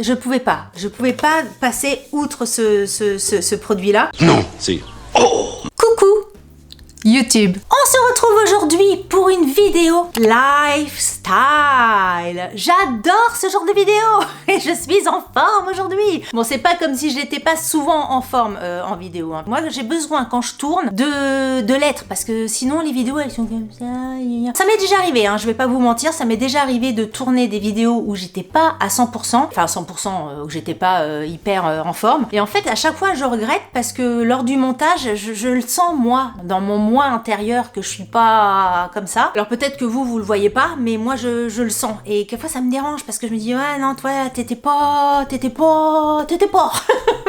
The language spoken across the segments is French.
je pouvais pas passer outre ce produit-là. Non, c'est... Coucou YouTube. On se retrouve aujourd'hui pour une vidéo lifestyle. J'adore ce genre de vidéo et je suis en forme aujourd'hui. Bon, c'est pas comme si je n'étais pas souvent en forme en vidéo. Hein. Moi, j'ai besoin quand je tourne de l'être parce que sinon les vidéos elles sont comme ça. Ça m'est déjà arrivé, hein, je vais pas vous mentir, ça m'est déjà arrivé de tourner des vidéos où j'étais pas à 100%, enfin 100% où j'étais pas hyper en forme. Et en fait, à chaque fois, je regrette parce que lors du montage, je le sens moi, dans mon moi intérieur que je suis pas comme ça. Alors peut-être que vous le voyez pas, mais moi je le sens. Et quelquefois ça me dérange parce que je me dis ouais non toi t'étais pas.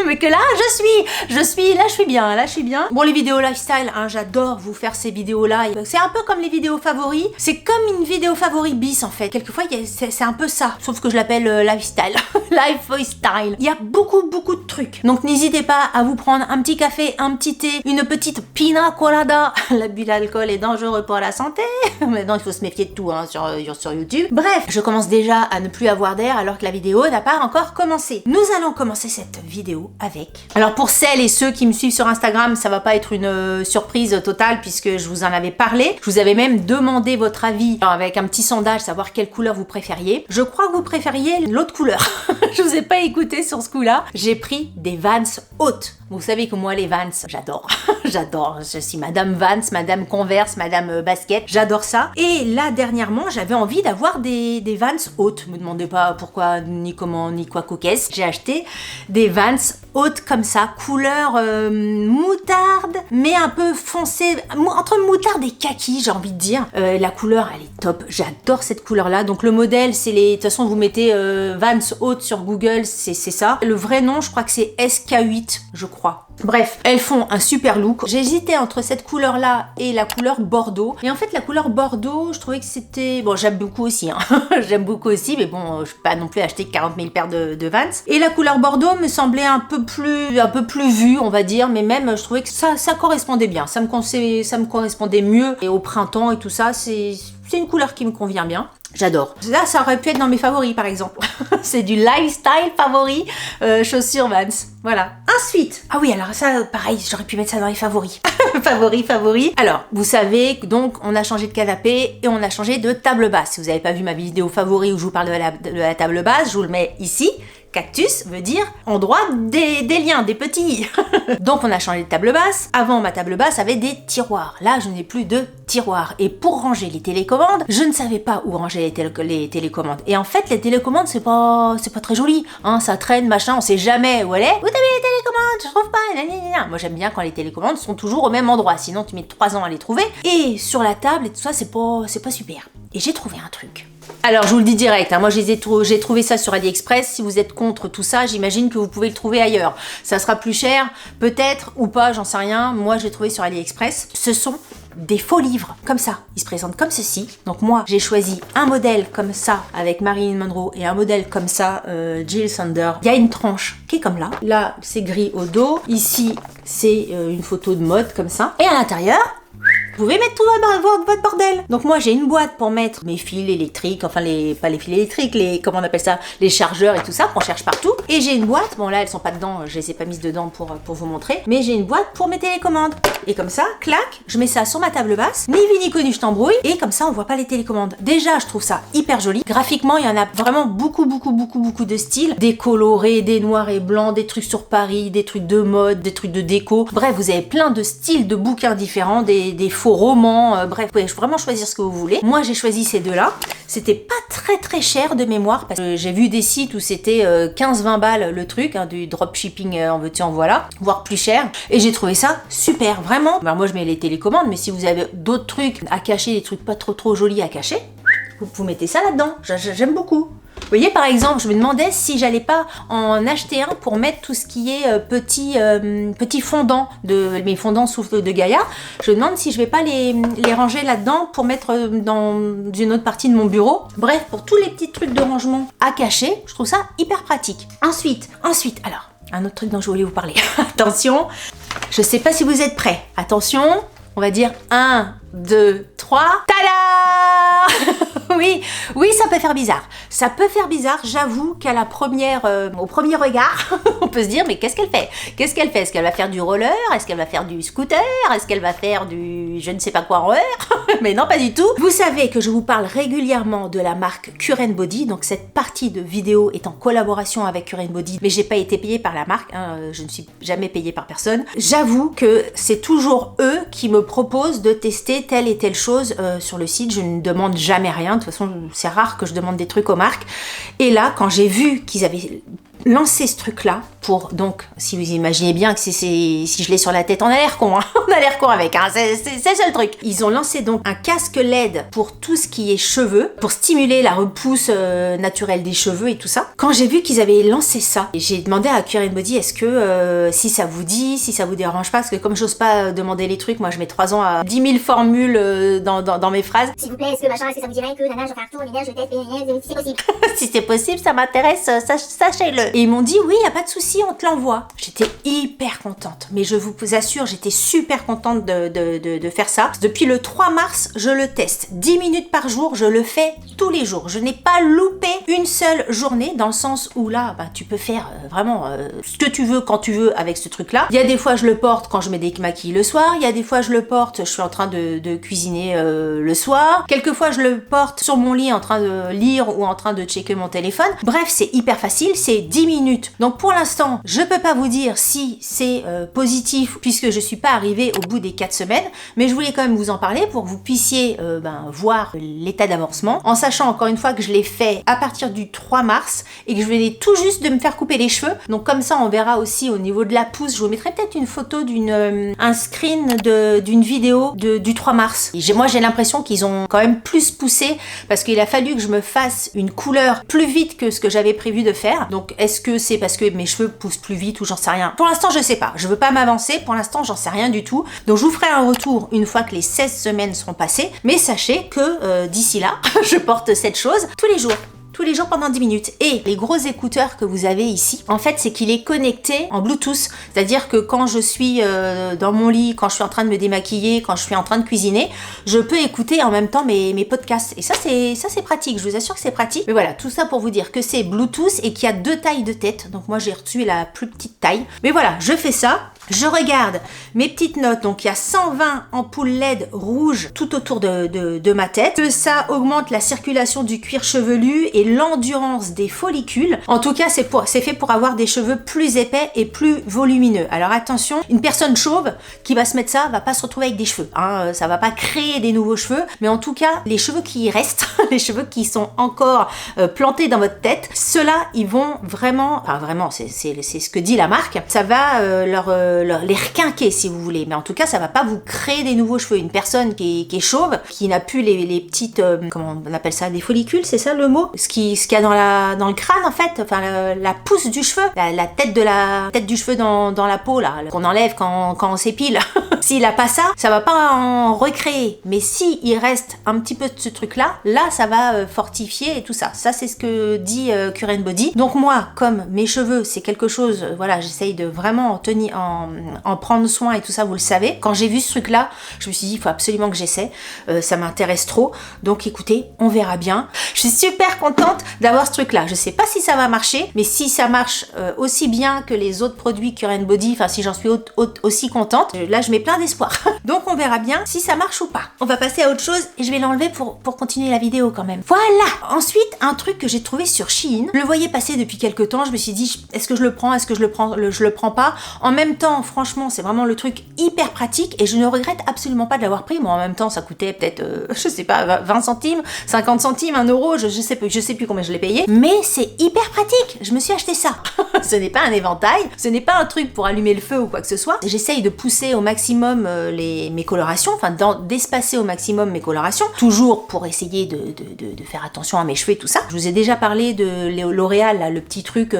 Mais que là je suis bien. Bon, les vidéos lifestyle, hein, j'adore vous faire ces vidéos là. C'est un peu comme les vidéos favoris. C'est comme une vidéo favori bis en fait. Quelquefois c'est un peu ça, sauf que je l'appelle lifestyle. Lifestyle. Il y a beaucoup de trucs. Donc n'hésitez pas à vous prendre un petit café, un petit thé, une petite pina colada. L'abus d'alcool est dangereux pour la santé. Maintenant, il faut se méfier de tout hein, sur YouTube. Bref, je commence déjà à ne plus avoir d'air alors que la vidéo n'a pas encore commencé. Nous allons commencer cette vidéo avec... Alors pour celles et ceux qui me suivent sur Instagram, ça va pas être une surprise totale puisque je vous en avais parlé. Je vous avais même demandé votre avis avec un petit sondage, savoir quelle couleur vous préfériez. Je crois que vous préfériez l'autre couleur. Je vous ai pas écouté sur ce coup-là. J'ai pris des Vans hautes. Vous savez que moi les Vans, j'adore. J'adore. Je suis Madame Vans, Madame Converse, Madame Basket. J'adore ça. Et là dernièrement, j'avais envie d'avoir des Vans hautes. Me demandez pas pourquoi, ni comment, ni quoi coquesse. J'ai acheté des Vans hautes comme ça, couleur moutarde, mais un peu foncé, entre moutarde et kaki, j'ai envie de dire. La couleur, elle est top. J'adore cette couleur-là. Donc le modèle, c'est les... De toute façon, vous mettez Vans hautes sur Google, c'est ça. Le vrai nom, je crois que c'est SK8, je crois. Bref, elles font un super look. J'hésitais entre cette couleur-là et la couleur Bordeaux. Et en fait, la couleur Bordeaux, je trouvais que c'était... Bon, j'aime beaucoup aussi, hein. J'aime beaucoup aussi, mais bon, je peux pas non plus acheter 40 000 paires de Vans. Et la couleur Bordeaux me semblait un peu plus vue, on va dire, mais même, je trouvais que ça correspondait bien. Ça me correspondait mieux. Et au printemps et tout ça, c'est une couleur qui me convient bien. J'adore. Là, ça aurait pu être dans mes favoris, par exemple. C'est du lifestyle favori, chaussures Vans. Voilà. Ensuite, ah oui, alors ça, pareil, j'aurais pu mettre ça dans les favoris. Favoris. Alors, vous savez, donc, on a changé de canapé et on a changé de table basse. Si vous n'avez pas vu ma vidéo favori où je vous parle de la table basse, je vous le mets ici. Cactus veut dire endroit des liens, des petits. Donc on a changé de table basse. Avant, ma table basse avait des tiroirs. Là, je n'ai plus de tiroirs. Et pour ranger les télécommandes, je ne savais pas où ranger les télécommandes. Et en fait, les télécommandes, c'est pas très joli. Hein, ça traîne, machin, on sait jamais où elle est. Où t'as mis les télécommandes? Je trouve pas. Moi, j'aime bien quand les télécommandes sont toujours au même endroit. Sinon, tu mets 3 ans à les trouver. Et sur la table et tout ça, c'est pas super. Et j'ai trouvé un truc. Alors, je vous le dis direct, hein, moi j'ai trouvé ça sur AliExpress. Si vous êtes contre tout ça, j'imagine que vous pouvez le trouver ailleurs. Ça sera plus cher, peut-être, ou pas, j'en sais rien. Moi, j'ai trouvé sur AliExpress. Ce sont des faux livres, comme ça. Ils se présentent comme ceci. Donc moi, j'ai choisi un modèle comme ça avec Marilyn Monroe et un modèle comme ça, Jill Sander. Il y a une tranche qui est comme là. Là, c'est gris au dos. Ici, c'est une photo de mode comme ça. Et à l'intérieur... Vous pouvez mettre tout votre bordel. Donc moi j'ai une boîte pour mettre mes fils électriques, enfin pas les fils électriques, comment on appelle ça, les chargeurs et tout ça qu'on cherche partout. Et j'ai une boîte, bon là elles sont pas dedans, je les ai pas mises dedans pour vous montrer, mais j'ai une boîte pour mes télécommandes. Et comme ça, clac, je mets ça sur ma table basse, ni vu ni connu je t'embrouille, et comme ça on voit pas les télécommandes. Déjà je trouve ça hyper joli. Graphiquement il y en a vraiment beaucoup de styles, des colorés, des noirs et blancs, des trucs sur Paris, des trucs de mode, des trucs de déco. Bref, vous avez plein de styles de bouquins différents, des faux romans, bref, vous pouvez vraiment choisir ce que vous voulez. Moi j'ai choisi ces deux-là. C'était pas très cher de mémoire parce que j'ai vu des sites où c'était 15-20 balles le truc, hein, du dropshipping en veux-tu en voilà, voire plus cher. Et j'ai trouvé ça super, vraiment. Alors moi je mets les télécommandes, mais si vous avez d'autres trucs à cacher, des trucs pas trop jolis à cacher, vous mettez ça là-dedans. J'aime beaucoup. Vous voyez, par exemple, je me demandais si j'allais pas en acheter un pour mettre tout ce qui est petit fondant, de mes fondants souffle de Gaïa. Je me demande si je vais pas les ranger là-dedans pour mettre dans une autre partie de mon bureau. Bref, pour tous les petits trucs de rangement à cacher, je trouve ça hyper pratique. Ensuite, alors, un autre truc dont je voulais vous parler. Attention, je sais pas si vous êtes prêts. Attention, on va dire 1, 2, 3. Tada! Oui, oui, ça peut faire bizarre. Ça peut faire bizarre, j'avoue qu'à la première, au premier regard, on peut se dire, mais qu'est-ce qu'elle fait? Qu'est-ce qu'elle fait? Est-ce qu'elle va faire du roller? Est-ce qu'elle va faire du scooter? Est-ce qu'elle va faire du je ne sais pas quoi en l'air? Mais non, pas du tout. Vous savez que je vous parle régulièrement de la marque Cure Body, donc cette partie de vidéo est en collaboration avec Cure Body, mais j'ai pas été payée par la marque, hein, je ne suis jamais payée par personne. J'avoue que c'est toujours eux qui me proposent de tester telle et telle chose sur le site, je ne demande jamais rien, de toute façon c'est rare que je demande des trucs aux marques. Et là, quand j'ai vu qu'ils avaient lancé ce truc-là, pour donc, si vous imaginez bien que si je l'ai sur la tête, on a l'air con, hein. On a l'air con avec, hein. C'est ça le truc. Ils ont lancé donc un casque LED pour tout ce qui est cheveux, pour stimuler la repousse naturelle des cheveux et tout ça. Quand j'ai vu qu'ils avaient lancé ça, j'ai demandé à Cure Body, est-ce que si ça vous dit, si ça vous dérange pas, parce que comme j'ose pas demander les trucs, moi je mets 3 ans à 10 000 formules dans mes phrases. S'il vous plaît, est-ce que machin, est-ce que ça vous dirait que nana, je fais un retour, je teste, si c'est possible. Si c'est possible, ça m'intéresse, sachez-le. Et ils m'ont dit, oui, y a pas de souci, on te l'envoie. J'étais hyper contente, mais je vous assure, j'étais super contente de faire ça. Depuis le 3 mars, je le teste. 10 minutes par jour, je le fais tous les jours. Je n'ai pas loupé une seule journée, dans le sens où là, bah, tu peux faire vraiment ce que tu veux, quand tu veux, avec ce truc-là. Il y a des fois, je le porte quand je me démaquille le soir. Il y a des fois, je le porte, je suis en train de cuisiner le soir. Quelquefois, je le porte sur mon lit en train de lire ou en train de checker mon téléphone. Bref, c'est hyper facile, c'est 10 minutes. Donc pour l'instant, je peux pas vous dire si c'est positif, puisque je suis pas arrivée au bout des 4 semaines, mais je voulais quand même vous en parler pour que vous puissiez voir l'état d'avancement, en sachant encore une fois que je l'ai fait à partir du 3 mars et que je venais tout juste de me faire couper les cheveux. Donc comme ça, on verra aussi au niveau de la pousse. Je vous mettrai peut-être une photo un screen d'une vidéo du 3 mars. Moi, j'ai l'impression qu'ils ont quand même plus poussé parce qu'il a fallu que je me fasse une couleur plus vite que ce que j'avais prévu de faire. Donc est-ce que c'est parce que mes cheveux poussent plus vite ou j'en sais rien? Pour l'instant, je sais pas. Je veux pas m'avancer. Pour l'instant, j'en sais rien du tout. Donc je vous ferai un retour une fois que les 16 semaines seront passées. Mais sachez que d'ici là, je porte cette chose tous les jours. Tous les jours pendant 10 minutes. Et les gros écouteurs que vous avez ici, en fait, c'est qu'il est connecté en Bluetooth. C'est-à-dire que quand je suis dans mon lit, quand je suis en train de me démaquiller, quand je suis en train de cuisiner, je peux écouter en même temps mes podcasts. Et ça, c'est pratique. Je vous assure que c'est pratique. Mais voilà, tout ça pour vous dire que c'est Bluetooth et qu'il y a 2 tailles de tête. Donc moi, j'ai reçu la plus petite taille. Mais voilà, je fais ça. Je regarde mes petites notes, donc il y a 120 ampoules LED rouges tout autour de ma tête, que ça augmente la circulation du cuir chevelu et l'endurance des follicules. En tout cas, c'est fait pour avoir des cheveux plus épais et plus volumineux. Alors attention, une personne chauve qui va se mettre ça va pas se retrouver avec des cheveux, hein. Ça va pas créer des nouveaux cheveux, mais en tout cas, les cheveux qui y restent, les cheveux qui sont encore plantés dans votre tête, ceux-là, ils vont vraiment, enfin vraiment, c'est ce que dit la marque, ça va les requinquer si vous voulez, mais en tout cas ça va pas vous créer des nouveaux cheveux. Une personne qui est chauve, qui n'a plus les petites, comment on appelle ça, des follicules, c'est ça le mot, ce qu'il y a dans le crâne en fait, enfin la pousse du cheveu, la tête du cheveu dans la peau là, qu'on enlève quand on s'épile. S'il a pas ça, ça va pas en recréer, mais si il reste un petit peu de ce truc là ça va fortifier et tout ça. Ça c'est ce que dit Cure Body. Donc moi, comme mes cheveux c'est quelque chose, voilà, j'essaye de vraiment en prendre soin et tout ça, vous le savez. Quand j'ai vu ce truc là, je me suis dit il faut absolument que j'essaie, ça m'intéresse trop. Donc écoutez, on verra bien. Je suis super contente d'avoir ce truc là. Je sais pas si ça va marcher, mais si ça marche aussi bien que les autres produits Cure Body, enfin si j'en suis aussi contente, là je mets plein d'espoir. Donc on verra bien si ça marche ou pas. On va passer à autre chose et je vais l'enlever pour continuer la vidéo quand même. Voilà. Ensuite, un truc que j'ai trouvé sur Shein. Je le voyais passer depuis quelques temps, je me suis dit est-ce que je le prends, est-ce que je le prends pas. En même temps, franchement, c'est vraiment le truc hyper pratique et je ne regrette absolument pas de l'avoir pris. Moi, en même temps, ça coûtait peut-être, je sais pas, 20 centimes, 50 centimes, 1 euro, je sais plus combien je l'ai payé. Mais c'est hyper pratique. Je me suis acheté ça. Ce n'est pas un éventail, ce n'est pas un truc pour allumer le feu ou quoi que ce soit. J'essaye de pousser au maximum mes colorations, enfin d'espacer au maximum mes colorations, toujours pour essayer de faire attention à mes cheveux et tout ça. Je vous ai déjà parlé de L'Oréal, là, le petit truc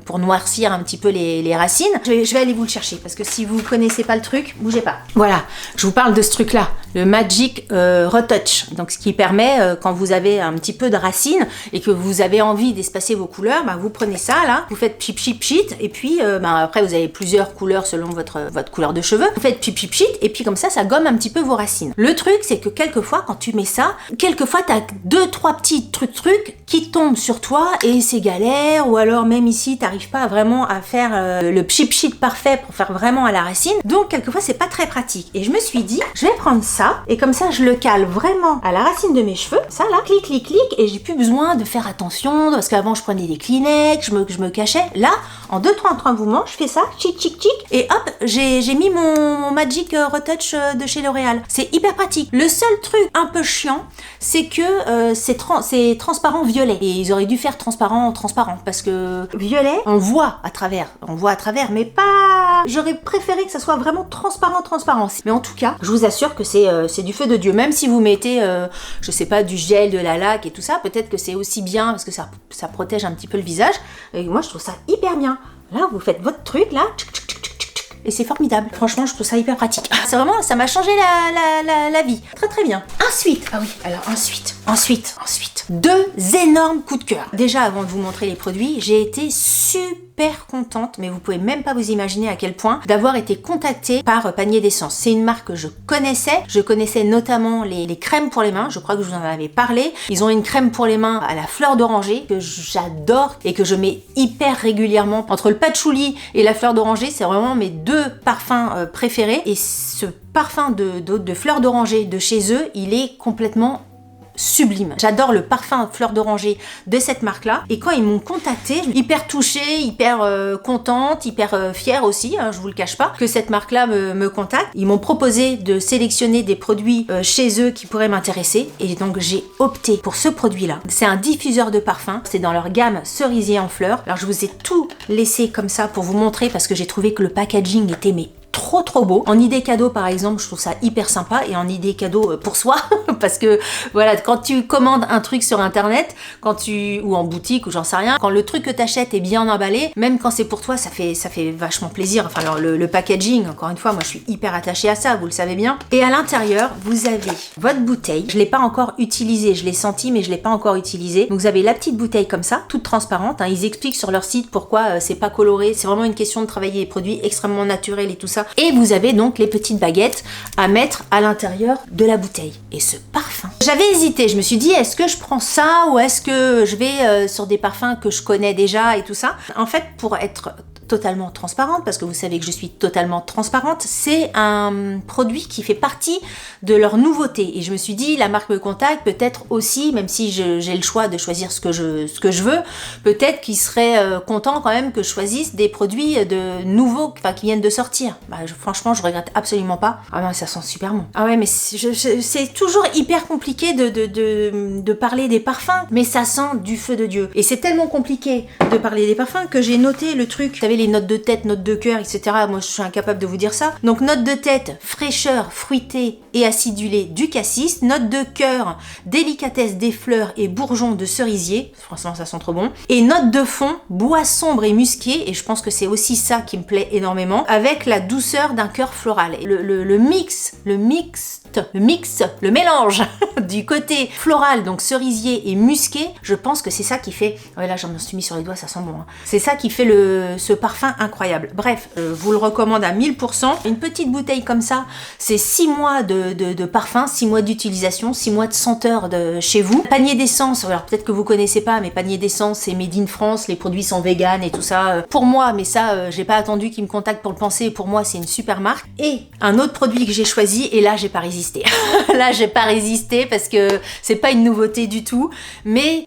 pour noircir un petit peu les racines. Je vais aller vous le chercher parce que si vous connaissez pas le truc, bougez pas. Voilà, je vous parle de ce truc là. le Magic Retouch. Donc ce qui permet, quand vous avez un petit peu de racines et que vous avez envie d'espacer vos couleurs, bah, vous prenez ça là, vous faites pchit pchit pchit, et puis bah, après vous avez plusieurs couleurs selon votre couleur de cheveux. Vous faites pchit pchit pchit, et puis comme ça gomme un petit peu vos racines. Le truc, c'est que quelquefois, quand tu mets ça, quelquefois t'as 2-3 petits trucs qui tombent sur toi et c'est galère, ou alors même ici, t'arrives pas vraiment à faire le pchit pchit parfait pour faire vraiment à la racine. Donc quelquefois, c'est pas très pratique. Et je me suis dit, je vais prendre ça, et comme ça, je le cale vraiment à la racine de mes cheveux. Ça là, clic, clic, clic, et j'ai plus besoin de faire attention, parce qu'avant, je prenais des Kleenex, je me cachais. Là, en 2-3 mouvements, je fais ça, chic, chic, chic, et hop, j'ai mis mon Magic Retouch de chez L'Oréal. C'est hyper pratique. Le seul truc un peu chiant, c'est que c'est transparent violet. Et ils auraient dû faire transparent, parce que violet, on voit à travers, mais pas... J'aurais préféré que ça soit vraiment transparent. Mais en tout cas, je vous assure que c'est du feu de Dieu. Même si vous mettez, je sais pas, du gel, de la laque et tout ça, peut-être que c'est aussi bien, parce que ça protège un petit peu le visage. Et moi, je trouve ça hyper bien. Là, vous faites votre truc, là, et c'est formidable. Franchement, je trouve ça hyper pratique. C'est vraiment, ça m'a changé la vie. Très très bien. Ensuite, ensuite, 2 énormes coups de cœur. Déjà, avant de vous montrer les produits, j'ai été super contente, mais vous pouvez même pas vous imaginer à quel point, d'avoir été contactée par Panier d'Essence. C'est une marque que je connaissais notamment les crèmes pour les mains, je crois que je vous en avais parlé. Ils ont une crème pour les mains à la fleur d'oranger que j'adore et que je mets hyper régulièrement. Entre le patchouli et la fleur d'oranger, c'est vraiment mes 2 parfums préférés, et ce parfum de fleur d'oranger de chez eux, il est complètement sublime. J'adore le parfum fleur d'oranger de cette marque-là. Et quand ils m'ont contactée, hyper touchée, hyper contente, hyper fière aussi, hein, je vous le cache pas, que cette marque-là me contacte. Ils m'ont proposé de sélectionner des produits chez eux qui pourraient m'intéresser. Et donc j'ai opté pour ce produit-là. C'est un diffuseur de parfum. C'est dans leur gamme cerisier en fleurs. Alors je vous ai tout laissé comme ça pour vous montrer, parce que j'ai trouvé que le packaging était trop beau. En idée cadeau par exemple, je trouve ça hyper sympa, et en idée cadeau pour soi parce que voilà, quand tu commandes un truc sur internet, ou en boutique ou j'en sais rien, quand le truc que t'achètes est bien emballé, même quand c'est pour toi, ça fait vachement plaisir. Enfin alors le packaging, encore une fois, moi je suis hyper attachée à ça, vous le savez bien. Et à l'intérieur, vous avez votre bouteille. Je l'ai pas encore utilisée, je l'ai senti mais je l'ai pas encore utilisée. Donc vous avez la petite bouteille comme ça, toute transparente, hein. Ils expliquent sur leur site pourquoi c'est pas coloré, c'est vraiment une question de travailler les produits extrêmement naturels et tout ça. Et vous avez donc les petites baguettes à mettre à l'intérieur de la bouteille. Et ce parfum, j'avais hésité, je me suis dit, est-ce que je prends ça ou est-ce que je vais sur des parfums que je connais déjà et tout ça. En fait, pour être totalement transparente, parce que vous savez que je suis totalement transparente, c'est un produit qui fait partie de leur nouveauté. Et je me suis dit, la marque me contacte, peut-être aussi, même si j'ai le choix de choisir ce que je veux, peut-être qu'ils seraient contents quand même que je choisisse des produits de nouveaux, enfin qui viennent de sortir. Bah, franchement, je regrette absolument pas. Ah non, ça sent super bon. Ah ouais, mais c'est toujours hyper compliqué de parler des parfums, mais ça sent du feu de Dieu. Et c'est tellement compliqué de parler des parfums que j'ai noté le truc. Vous savez, les notes de tête, notes de cœur, etc. Moi, je suis incapable de vous dire ça. Donc, note de tête, fraîcheur, fruitée et acidulée du cassis. Note de cœur, délicatesse des fleurs et bourgeons de cerisier. Franchement, ça sent trop bon. Et note de fond, bois sombre et musqué. Et je pense que c'est aussi ça qui me plaît énormément. Avec la douceur d'un cœur floral. Et le mélange du côté floral, donc cerisier et musqué, je pense que c'est ça qui fait... Ouais, là, j'en me suis mis sur les doigts, ça sent bon. Hein. C'est ça qui fait ce parfum incroyable. Bref, je vous le recommande à 1000%. Une petite bouteille comme ça, c'est 6 mois de parfum, 6 mois d'utilisation, 6 mois de senteur de chez vous. Panier d'essence, alors peut-être que vous connaissez pas, mais Panier d'essence, c'est made in France, les produits sont vegan et tout ça. Pour moi, mais ça, j'ai pas attendu qu'ils me contactent pour le penser, pour moi, c'est une super marque. Et un autre produit que j'ai choisi, et là, j'ai pas résisté. Là, j'ai pas résisté parce que c'est pas une nouveauté du tout, mais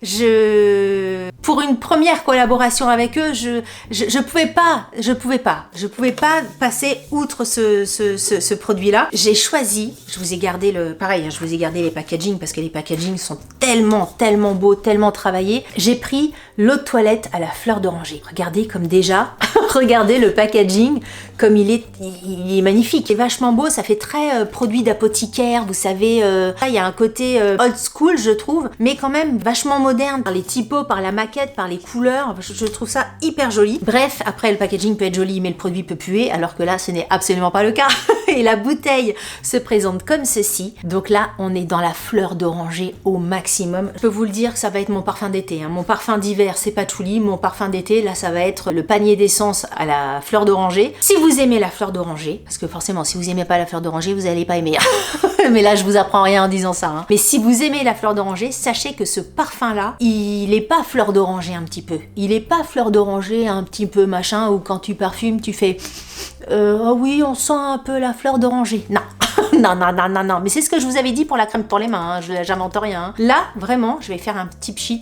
pour une première collaboration avec eux, je pouvais pas passer outre ce produit-là. J'ai choisi, je vous ai gardé les packaging parce que les packaging sont tellement beaux, tellement travaillés. J'ai pris l'eau de toilette à la fleur d'oranger. Regardez comme déjà, regardez le packaging comme il est magnifique. Il est vachement beau, ça fait très produit d'apothicaire, vous savez, il y a un côté old school je trouve, mais quand même vachement moderne par les typos, par la maquette, par les couleurs, je trouve ça hyper joli. Bref, après le packaging peut être joli mais le produit peut puer, alors que là ce n'est absolument pas le cas. et la bouteille se présente comme ceci. Donc là, on est dans la fleur d'oranger au maximum. Je peux vous le dire que ça va être mon parfum d'été. Mon parfum d'hiver, c'est patchouli. Mon parfum d'été, là, ça va être le panier d'essence à la fleur d'oranger. Si vous aimez la fleur d'oranger, parce que forcément, si vous aimez pas la fleur d'oranger, vous allez pas aimer. Mais là, je vous apprends rien en disant ça. Mais si vous aimez la fleur d'oranger, sachez que ce parfum-là, il est pas fleur d'oranger un petit peu. Il est pas fleur d'oranger un petit peu machin, où quand tu parfumes, tu fais oh oui, on sent un peu la fleur d'oranger. Non. non. Mais c'est ce que je vous avais dit pour la crème pour les mains. J'invente rien. Là, vraiment, je vais faire un petit pchit.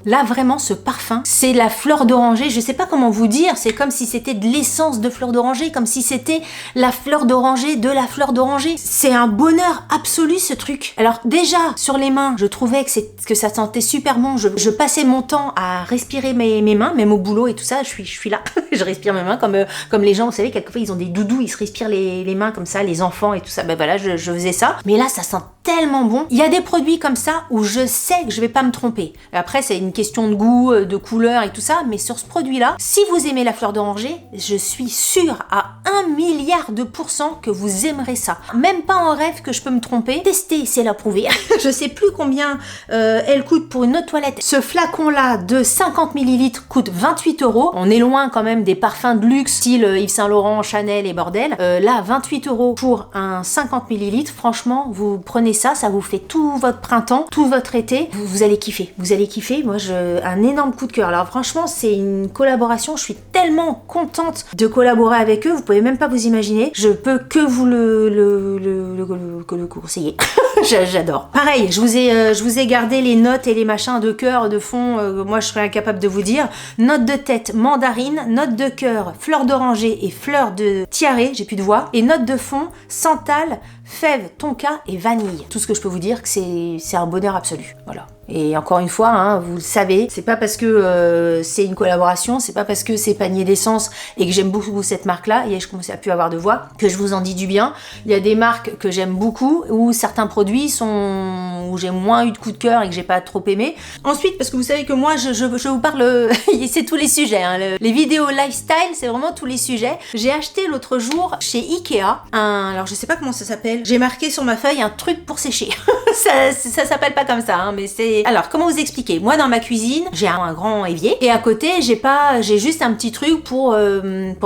Là, vraiment, ce parfum, c'est la fleur d'oranger. Je sais pas comment vous dire. C'est comme si c'était de l'essence de fleur d'oranger, comme si c'était la fleur d'oranger de la fleur d'oranger. C'est un bonheur absolu, ce truc. Alors, déjà, sur les mains, je trouvais que ça sentait super bon. Je passais mon temps à respirer mes mains, même au boulot et tout ça. Je suis là. Je respire mes mains comme les gens, vous savez, quelquefois, ils ont des doudous, ils se respirent les mains comme ça, les enfants et tout ça. Ben voilà, je faisais ça. Mais là, ça sent tellement bon. Il y a des produits comme ça où je sais que je vais pas me tromper. Après, c'est une question de goût, de couleur et tout ça, mais sur ce produit-là, si vous aimez la fleur d'oranger, je suis sûre à 1 milliard de % que vous aimerez ça. Même pas en rêve que je peux me tromper. Testez, c'est l'approuvé. Je sais plus combien elle coûte pour une eau de toilette. Ce flacon-là de 50 ml coûte 28 €. On est loin quand même des parfums de luxe, style Yves Saint Laurent, Chanel et bordel. Là, 28 € pour un 50 ml. Franchement, vous prenez ça vous fait tout votre printemps, tout votre été. Vous allez kiffer. Vous allez kiffer. Moi, un énorme coup de cœur. Alors franchement, c'est une collaboration. Je suis tellement contente de collaborer avec eux. Vous pouvez même pas vous imaginer. Je peux que vous le conseiller. J'adore. Pareil, je vous ai gardé les notes et les machins de cœur, de fond. Moi, je serais incapable de vous dire. Note de tête, mandarine. Note de cœur, fleur d'oranger et fleur de tiare. J'ai plus de voix. Et note de fond, santal, fève, tonka et vanille. Tout ce que je peux vous dire, que c'est un bonheur absolu. Voilà. Et encore une fois, vous le savez, c'est pas parce que c'est une collaboration, c'est pas parce que c'est panier d'essence et que j'aime beaucoup cette marque-là, et je commence à plus avoir de voix, que je vous en dis du bien. Il y a des marques que j'aime beaucoup, où certains produits sont où j'ai moins eu de coup de cœur et que j'ai pas trop aimé. Ensuite, parce que vous savez que moi, je vous parle, c'est tous les sujets. Les vidéos lifestyle, c'est vraiment tous les sujets. J'ai acheté l'autre jour chez Ikea alors je sais pas comment ça s'appelle. J'ai marqué sur ma feuille un truc pour sécher. ça s'appelle pas comme ça, mais c'est. Alors, comment vous expliquer? Moi, dans ma cuisine, j'ai un grand évier et à côté, j'ai juste un petit truc pour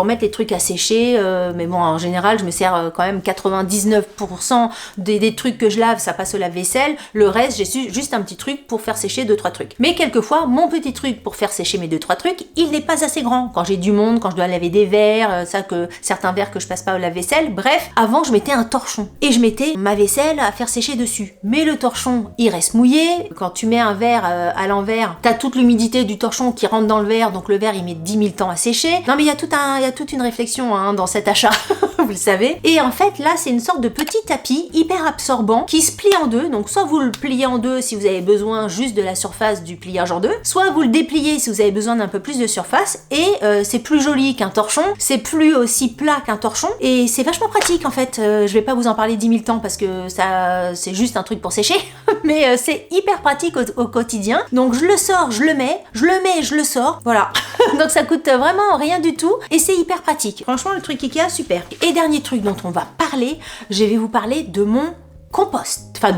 mettre les trucs à sécher. Mais bon, en général, je me sers quand même 99% des trucs que je lave, ça passe au lave-vaisselle. Le reste, j'ai juste un petit truc pour faire sécher 2-3 trucs. Mais quelquefois, mon petit truc pour faire sécher mes 2-3 trucs, il n'est pas assez grand. Quand j'ai du monde, quand je dois laver des verres, certains verres que je passe pas au lave-vaisselle. Bref, avant, je mettais un torchon et je mettais ma vaisselle à faire sécher dessus. Mais le torchon, il reste mouillé. Quand tu mets un verre à l'envers, t'as toute l'humidité du torchon qui rentre dans le verre, donc le verre il met 10 000 temps à sécher. Non mais il y a toute une réflexion dans cet achat, vous le savez. Et en fait là c'est une sorte de petit tapis hyper absorbant qui se plie en deux, donc soit vous le pliez en deux si vous avez besoin juste de la surface du pliage en deux, soit vous le dépliez si vous avez besoin d'un peu plus de surface, et c'est plus joli qu'un torchon, c'est plus aussi plat qu'un torchon, et c'est vachement pratique en fait. Je vais pas vous en parler 10 000 temps parce que ça c'est juste un truc pour sécher, mais c'est hyper pratique au quotidien. Donc je le sors, je le mets, je le sors, voilà. Donc ça coûte vraiment rien du tout et c'est hyper pratique. Franchement, le truc Ikea, super. Et dernier truc dont on va parler, je vais vous parler de mon composteur.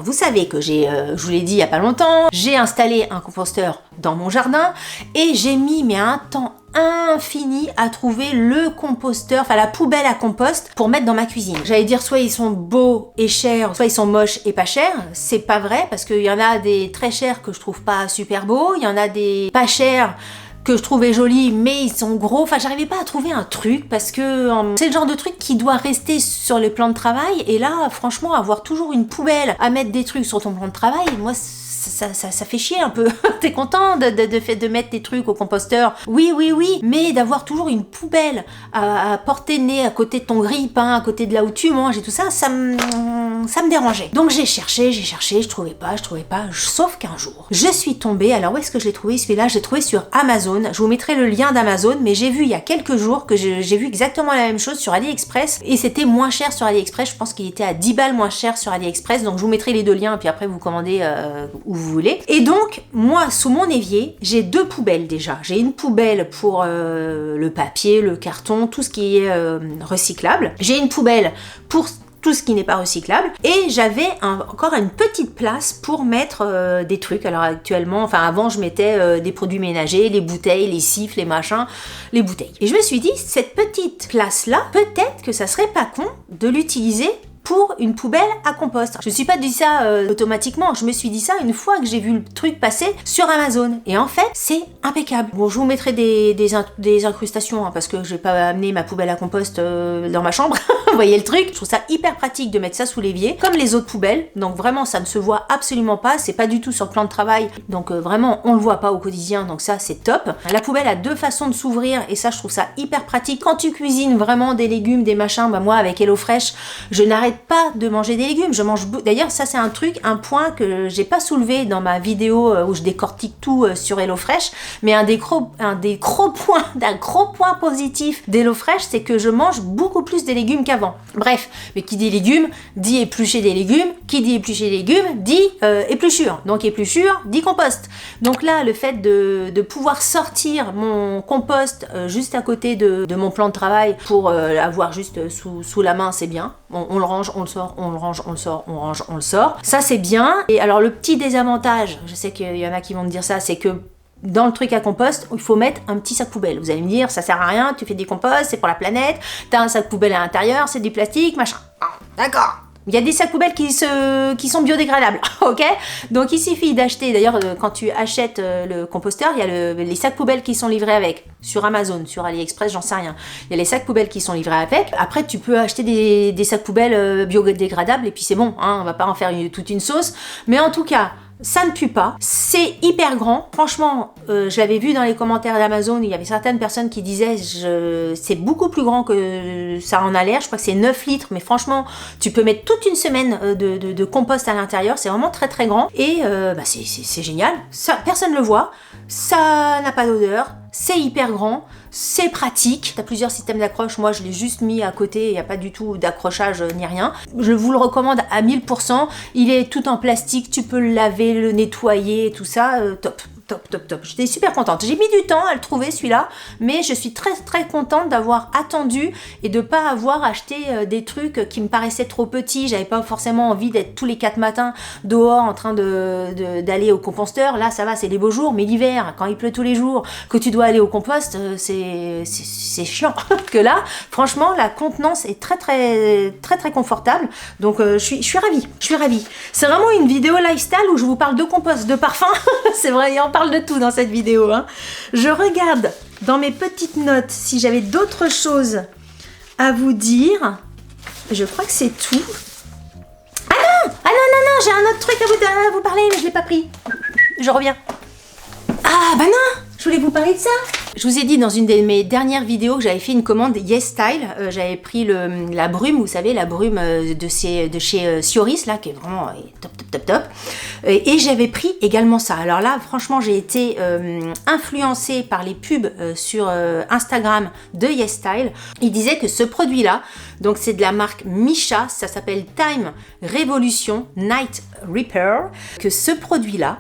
Vous savez que je vous l'ai dit il y a pas longtemps, j'ai installé un composteur dans mon jardin et j'ai mis un temps infini à trouver le composteur, la poubelle à compost pour mettre dans ma cuisine. J'allais dire soit ils sont beaux et chers, soit ils sont moches et pas chers. C'est pas vrai parce qu'il y en a des très chers que je trouve pas super beaux, il y en a des pas chers que je trouvais jolis mais ils sont gros. J'arrivais pas à trouver un truc parce que c'est le genre de truc qui doit rester sur les plans de travail, et là franchement avoir toujours une poubelle à mettre des trucs sur ton plan de travail, moi ça fait chier un peu. T'es content de mettre tes trucs au composteur, oui, mais d'avoir toujours une poubelle à portée de nez à côté de ton grille-pain, à côté de là où tu manges et tout ça, ça me dérangeait. Donc j'ai cherché, je trouvais pas, sauf qu'un jour, je suis tombée, alors où est-ce que je l'ai trouvé celui-là? J'ai trouvé sur Amazon, je vous mettrai le lien d'Amazon, mais j'ai vu il y a quelques jours que j'ai vu exactement la même chose sur AliExpress, et c'était moins cher sur AliExpress, je pense qu'il était à 10 balles moins cher sur AliExpress, donc je vous mettrai les deux liens, et puis après vous commandez où vous voulez. Et donc, moi, sous mon évier, j'ai deux poubelles déjà. J'ai une poubelle pour le papier, le carton, tout ce qui est recyclable. J'ai une poubelle pour tout ce qui n'est pas recyclable, et j'avais encore une petite place pour mettre des trucs. Alors actuellement, enfin avant je mettais des produits ménagers, les bouteilles, les siffles, les machins, les bouteilles. Et je me suis dit, cette petite place là, peut-être que ça serait pas con de l'utiliser pour une poubelle à compost. Je me suis pas dit ça automatiquement, je me suis dit ça une fois que j'ai vu le truc passer sur Amazon. Et en fait, c'est impeccable. Bon, je vous mettrai des incrustations, hein, parce que je vais pas amener ma poubelle à compost dans ma chambre. Vous voyez le truc? Je trouve ça hyper pratique de mettre ça sous l'évier, comme les autres poubelles. Donc vraiment, ça ne se voit absolument pas. C'est pas du tout sur le plan de travail. Donc vraiment, on le voit pas au quotidien. Donc ça, c'est top. La poubelle a deux façons de s'ouvrir, et ça, je trouve ça hyper pratique. Quand tu cuisines vraiment des légumes, des machins, bah moi, avec HelloFresh, je n'arrête pas de manger des légumes, je mange d'ailleurs ça c'est un point que j'ai pas soulevé dans ma vidéo où je décortique tout sur HelloFresh, mais un des gros points positifs d'HelloFresh, c'est que je mange beaucoup plus des légumes qu'avant. Bref, mais qui dit légumes dit éplucher des légumes, qui dit éplucher des légumes dit épluchure, donc épluchure dit compost. Donc là, le fait de pouvoir sortir mon compost juste à côté de mon plan de travail pour l'avoir juste sous la main, c'est bien. On le range, on le sort, on le range, on le sort, on range, on le sort. Ça, c'est bien. Et alors, le petit désavantage, je sais qu'il y en a qui vont me dire ça, c'est que dans le truc à compost, il faut mettre un petit sac poubelle. Vous allez me dire, ça sert à rien, tu fais des composts, c'est pour la planète, t'as un sac poubelle à l'intérieur, c'est du plastique, machin. Ah, d'accord. Il y a des sacs poubelles qui sont biodégradables, ok? Donc il suffit d'acheter, d'ailleurs quand tu achètes le composteur, il y a les sacs poubelles qui sont livrés avec, sur Amazon, sur AliExpress, j'en sais rien. Il y a les sacs poubelles qui sont livrés avec. Après tu peux acheter des sacs poubelles biodégradables et puis c'est bon, hein, on va pas en faire toute une sauce. Mais en tout cas, ça ne pue pas, c'est hyper grand. Franchement, je l'avais vu dans les commentaires d'Amazon, il y avait certaines personnes qui disaient c'est beaucoup plus grand que ça en a l'air. Je crois que c'est 9 litres, mais franchement, tu peux mettre toute une semaine de compost à l'intérieur. C'est vraiment très très grand. Et c'est génial. Ça, personne ne le voit. Ça n'a pas d'odeur. C'est hyper grand. C'est pratique. T'as plusieurs systèmes d'accroche. Moi, je l'ai juste mis à côté. Il n'y a pas du tout d'accrochage ni rien. Je vous le recommande à 1000%. Il est tout en plastique. Tu peux le laver, le nettoyer, tout ça. Top. Top. J'étais super contente. J'ai mis du temps à le trouver celui-là, mais je suis très très contente d'avoir attendu et de pas avoir acheté des trucs qui me paraissaient trop petits. J'avais pas forcément envie d'être tous les 4 matins dehors en train d'aller au composteur. Là, ça va, c'est les beaux jours, mais l'hiver, quand il pleut tous les jours, que tu dois aller au compost, c'est chiant. Que là, franchement, la contenance est très très confortable. Donc, je suis ravie. C'est vraiment une vidéo lifestyle où je vous parle de compost, de parfum. C'est vrai, il en parle de tout dans cette vidéo, hein. Je regarde dans mes petites notes si j'avais d'autres choses à vous dire. Je crois que c'est tout. Ah non, j'ai un autre truc à vous parler, mais je l'ai pas pris. Je reviens. Ah bah non, je voulais vous parler de ça. Je vous ai dit dans une de mes dernières vidéos que j'avais fait une commande YesStyle. J'avais pris la brume, vous savez, la brume de chez Sioris, là, qui est vraiment top. Et j'avais pris également ça. Alors là, franchement, j'ai été influencée par les pubs sur Instagram de YesStyle. Ils disaient que ce produit-là, donc c'est de la marque Misha, ça s'appelle Time Revolution Night Repair, que ce produit-là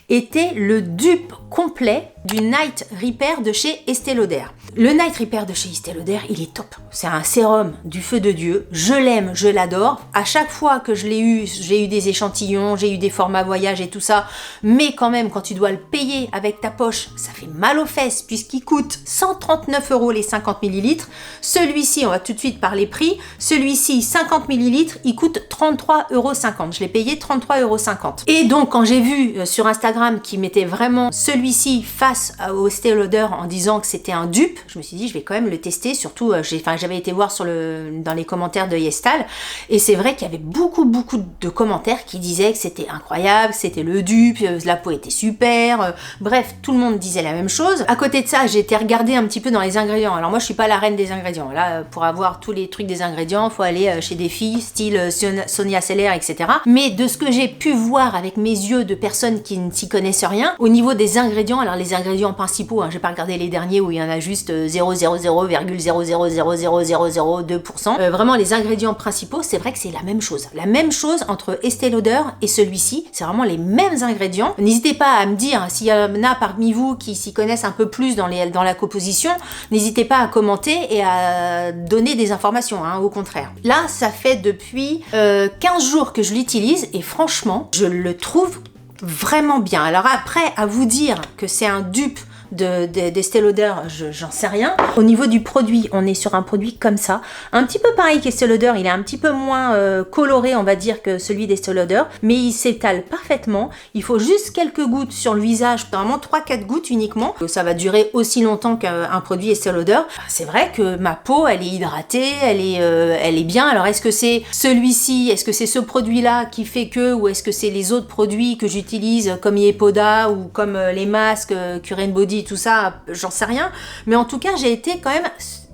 était le dupe complet du Night Repair de chez Estée Lauder. Le Night Repair de chez Estée Lauder, il est top. C'est un sérum du feu de Dieu. Je l'aime, je l'adore. À chaque fois que je l'ai eu, j'ai eu des échantillons, j'ai eu des formats voyage et tout ça. Mais quand même, quand tu dois le payer avec ta poche, ça fait mal aux fesses puisqu'il coûte 139 € les 50 ml. Celui-ci, on va tout de suite parler prix. Celui-ci, 50 ml, il coûte 33,50 €. Je l'ai payé 33,50 €. Et donc, quand j'ai vu sur Instagram qu'ils mettaient vraiment celui-ci face au Estée Lauder en disant que c'était un dupe, Je me suis dit, je vais quand même le tester, surtout, j'avais été voir dans les commentaires de YesStyle, et c'est vrai qu'il y avait beaucoup de commentaires qui disaient que c'était incroyable, c'était le dupe, la peau était super, bref, tout le monde disait la même chose. À côté de ça, j'ai été regarder un petit peu dans les ingrédients. Alors moi, je suis pas la reine des ingrédients. Là, pour avoir tous les trucs des ingrédients, faut aller chez des filles, style Sonia Seller, etc. Mais de ce que j'ai pu voir avec mes yeux de personnes qui ne s'y connaissent rien, au niveau des ingrédients, alors les ingrédients principaux, j'ai pas regardé les derniers où il y en a juste 0,0000002%. Vraiment, les ingrédients principaux, c'est vrai que c'est la même chose. La même chose entre Estée Lauder et celui-ci, c'est vraiment les mêmes ingrédients. N'hésitez pas à me dire s'il y en a parmi vous qui s'y connaissent un peu plus dans la composition, n'hésitez pas à commenter et à donner des informations, au contraire. Là, ça fait depuis 15 jours que je l'utilise et franchement, je le trouve vraiment bien. Alors après, à vous dire que c'est un dupe d'Estée Lauder, j'en sais rien. Au niveau du produit, on est sur un produit comme ça, un petit peu pareil qu'Estée Lauder, il est un petit peu moins coloré, on va dire, que celui d'Estée Lauder, mais il s'étale parfaitement. Il faut juste quelques gouttes sur le visage, vraiment 3-4 gouttes uniquement. Ça va durer aussi longtemps qu'un produit Estée Lauder. C'est vrai que ma peau, elle est hydratée, elle est bien. Alors est-ce que c'est celui-ci, est-ce que c'est ce produit-là qui fait que, ou est-ce que c'est les autres produits que j'utilise comme Yepoda ou comme les masques Cure Body, tout ça, j'en sais rien, mais en tout cas j'ai été quand même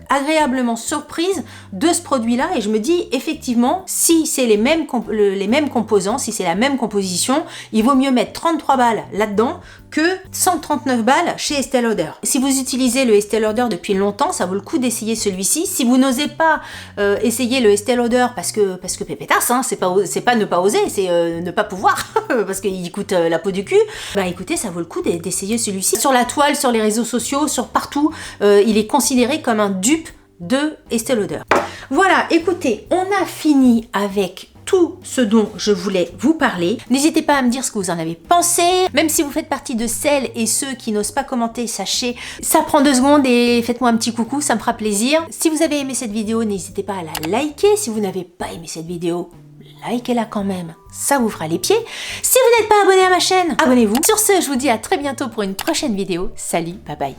agréablement surprise de ce produit-là et je me dis effectivement, si c'est les mêmes composants, si c'est la même composition, il vaut mieux mettre 33 balles là-dedans que 139 balles chez Estée Lauder. Si vous utilisez le Estée Lauder depuis longtemps, ça vaut le coup d'essayer celui-ci. Si vous n'osez pas essayer le Estée Lauder parce que pépétasse, c'est pas ne pas oser, c'est ne pas pouvoir parce qu'il coûte la peau du cul, bah écoutez, ça vaut le coup d'essayer celui-ci. Sur la toile, sur les réseaux sociaux, sur partout, il est considéré comme un dupe de Estée Lauder. Voilà, écoutez, on a fini avec tout ce dont je voulais vous parler. N'hésitez pas à me dire ce que vous en avez pensé. Même si vous faites partie de celles et ceux qui n'osent pas commenter, sachez, ça prend 2 secondes et faites-moi un petit coucou, ça me fera plaisir. Si vous avez aimé cette vidéo, n'hésitez pas à la liker. Si vous n'avez pas aimé cette vidéo, likez-la quand même, ça vous fera les pieds. Si vous n'êtes pas abonné à ma chaîne, abonnez-vous. Sur ce, je vous dis à très bientôt pour une prochaine vidéo. Salut, bye bye.